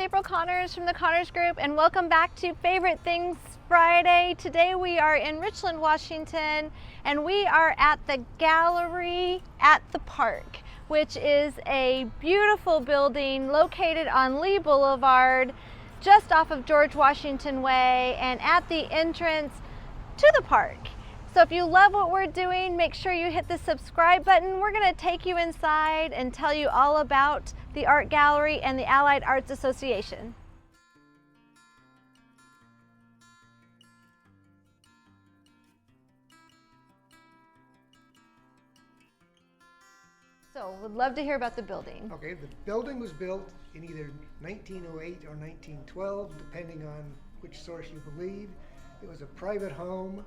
April Connors from the Connors Group, and welcome back to Favorite Things Friday. Today we are in Richland, Washington, and we are at the Gallery at the Park, which is a beautiful building located on Lee Boulevard, just off of George Washington Way, and at the entrance to the park. So if you love what we're doing, make sure you hit the subscribe button. We're going to take you inside and tell you all about the art gallery and the Allied Arts Association. So we'd love to hear about the building. Okay, the building was built in either 1908 or 1912, depending on which source you believe. It was a private home.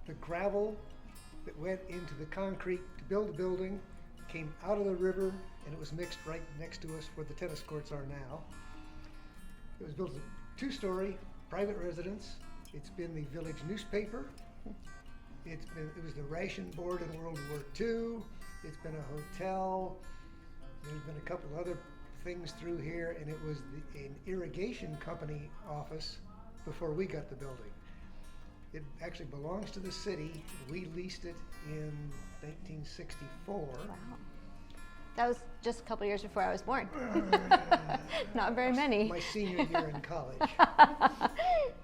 The gravel that went into the concrete to build the building came out of the river, and it was mixed right next to us where the tennis courts are now. It was built as a two-story private residence. It's been the village newspaper. It was the ration board in World War II. It's been a hotel. There's been a couple other things through here, and it was an irrigation company office before we got the building. It actually belongs to the city. We leased it in 1964. Wow. That was just a couple years before I was born. Not very many. My senior year in college.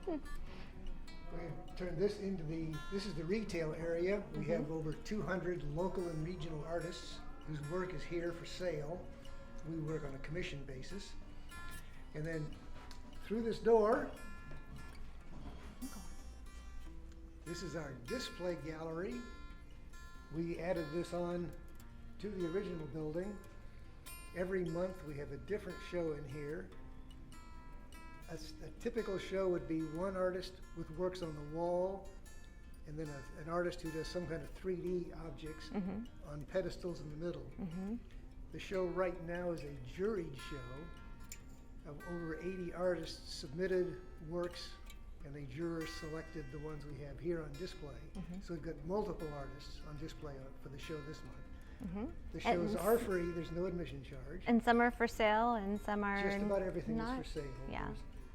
We turned this into this is the retail area. We have over 200 local and regional artists whose work is here for sale. We work on a commission basis. And then through this door, this is our display gallery. We added this on to the original building. Every month we have a different show in here. A typical show would be one artist with works on the wall, and then an artist who does some kind of 3D objects on pedestals in the middle. The show right now is a juried show of over 80 artists submitted works, and the jurors selected the ones we have here on display. So we've got multiple artists on display for the show this month. The shows are free, there's no admission charge. And some are for sale and some are Just about everything not. is for sale. Yeah.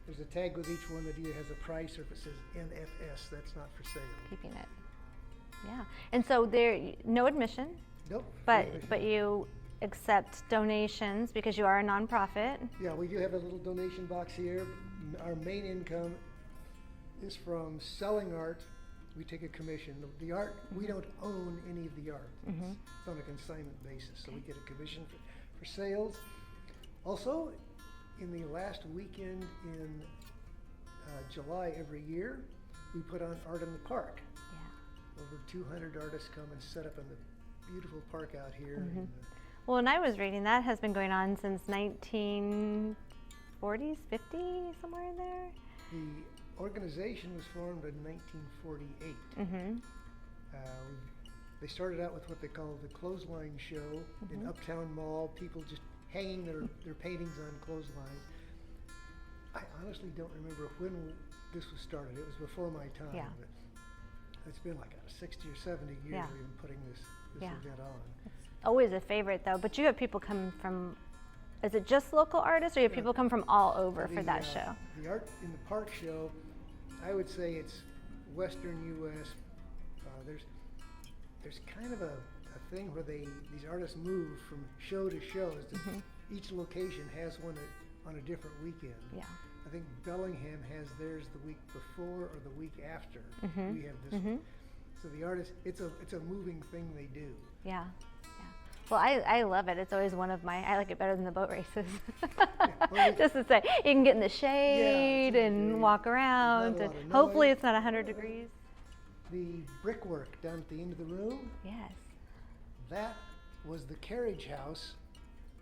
There's a tag with each one that either has a price or if it says NFS, that's not for sale. Keeping it. Yeah. And so there, no admission, Nope. but you accept donations because you are a nonprofit. Yeah, we do have a little donation box here. Our main income is from selling art. We take a commission. The art, we don't own any of the art. It's on a consignment basis, so we get a commission for sales. Also, in the last weekend in July every year, we put on Art in the Park. Yeah. Over 200 artists come and set up in the beautiful park out here. Well, when I was reading, that has been going on since 1940s, 50, somewhere in there. The organization was formed in 1948. They started out with what they call the clothesline show in Uptown Mall, people just hanging their paintings on clotheslines. I honestly don't remember when this was started. It was before my time. Yeah. But it's been like 60 or 70 years Yeah. we've been putting this event on. It's always a favorite though, but you have people come from, is it just local artists or you have people come from all over for that show? The Art in the Park show, I would say it's Western U.S. There's kind of a thing where these artists move from show to show. Each location has one on a different weekend. Yeah. I think Bellingham has theirs the week before or the week after. We have this one. So the artists, it's a moving thing they do. Yeah. Well, I love it. It's always one of I like it better than the boat races. Just to say, you can get in the shade and walk around, and hopefully it's not 100 degrees. The brickwork down at the end of the room, Yes. that was the carriage house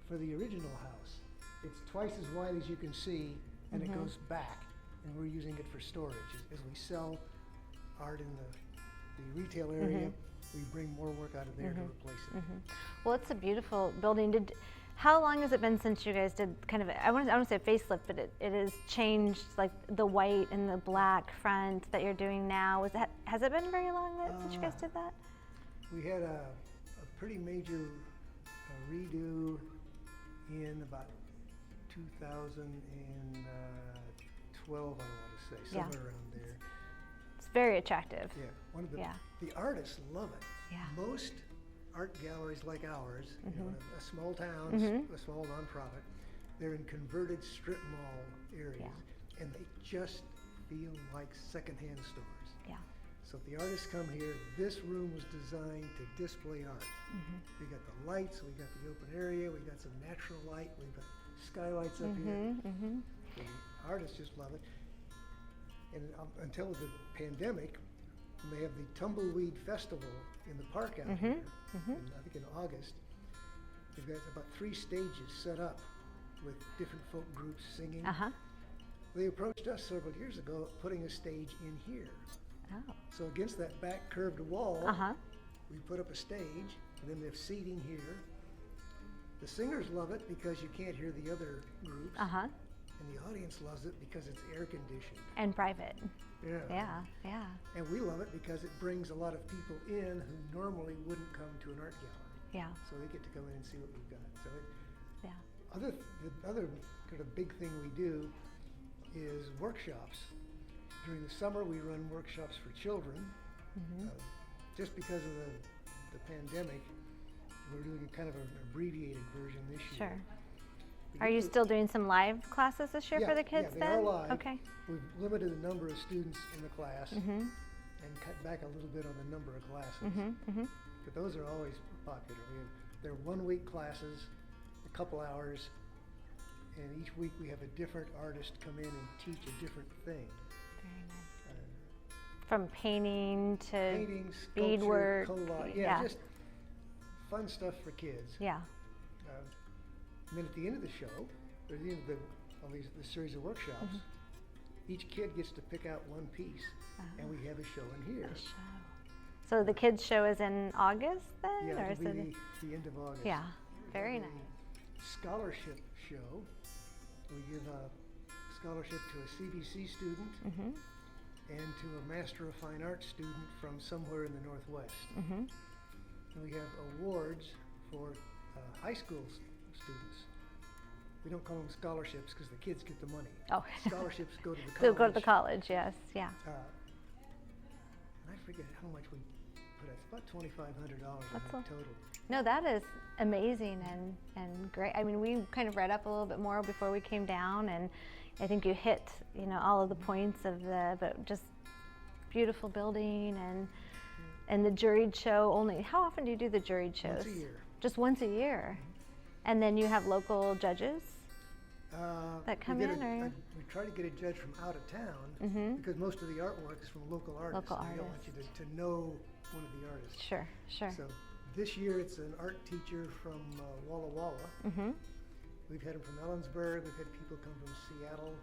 for the original house. It's twice as wide as you can see, and it goes back, and we're using it for storage. As we sell art in the retail area, we bring more work out of there to replace it. Well, it's a beautiful building. How long has it been since you guys did kind of, I want to say facelift, but it has changed, like the white and the black front that you're doing now. Has it been very long since you guys did that? We had a pretty major redo in about 2012, I want to say, Yeah. somewhere around there. It's very attractive. Yeah, one of Yeah. the artists love it. Yeah. Most art galleries like ours, you know, in a small town, Mhm. a small nonprofit, they're in converted strip mall areas, and they just feel like secondhand stores. Yeah. So if the artists come here, this room was designed to display art. We got the lights, we got the open area, we got some natural light, we've got skylights up here. The artists just love it. And until the pandemic, they have the Tumbleweed Festival in the park out here, I think in August. They've got about 3 stages set up with different folk groups singing. They approached us several years ago putting a stage in here. Oh. So against that back curved wall, we put up a stage, and then they have seating here. The singers love it because you can't hear the other groups, and the audience loves it because it's air conditioned. And private. Yeah. Yeah. Yeah. And we love it because it brings a lot of people in who normally wouldn't come to an art gallery. Yeah. So they get to come in and see what we've got. So Yeah. the other kind of big thing we do is workshops. During the summer, we run workshops for children. Just because of the pandemic, we're doing kind of an abbreviated version this year. Sure. We Are you do- still doing some live classes this year for the kids they then? are live. Okay. We've limited the number of students in the class and cut back a little bit on the number of classes. But those are always popular. They're 1-week classes, a couple hours, and each week we have a different artist come in and teach a different thing. Very nice. From painting to Painting, sculpture, beadwork. collage, Yeah. just fun stuff for kids. Yeah. And then at the end of the show, or the end of the series of workshops, each kid gets to pick out one piece, and we have a show in here. A show. So the kids show is in August then? Yeah, or is it'll it? be the end of August. Yeah. Very There'll be nice. a scholarship show. We give a scholarship to a CBC student and to a Master of Fine Arts student from somewhere in the Northwest. And we have awards for high school students. We don't call them scholarships because the kids get the money. Oh. Scholarships go to the college. They'll go to the college, yes. Yeah. And I forget how much we put out. It's about $2,500 I think, total. No, that is amazing and great. I mean, we kind of read up a little bit more before we came down, and I think you hit, all of the points of but just beautiful building and the juried show only. How often do you do the juried shows? Once a year. Just once a year. And then you have local judges that come we try to get a judge from out of town because most of the artwork is from local artists. Local and we don't want you to know one of the artists. Sure. So this year it's an art teacher from Walla Walla. We've had them from Ellensburg. We've had people come from Seattle.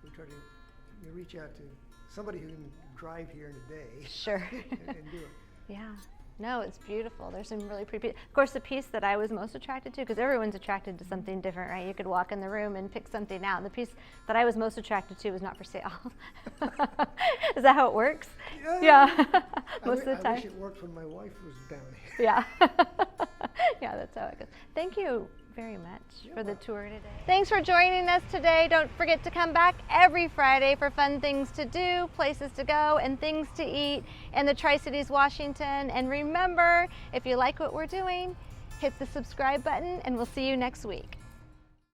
We try to reach out to somebody who can drive here in a day. Sure. and do it. Yeah. No, it's beautiful. There's some really pretty pieces. Of course, the piece that I was most attracted to, because everyone's attracted to something different, right? You could walk in the room and pick something out. The piece that I was most attracted to was not for sale. Is that how it works? Yeah. Most of the time. I wish it worked when my wife was down here. Yeah. Yeah, that's how it goes. Thank you very much for the tour today. Thanks for joining us today. Don't forget to come back every Friday for fun things to do, places to go, and things to eat in the Tri-Cities, Washington. And remember, if you like what we're doing, hit the subscribe button, and we'll see you next week.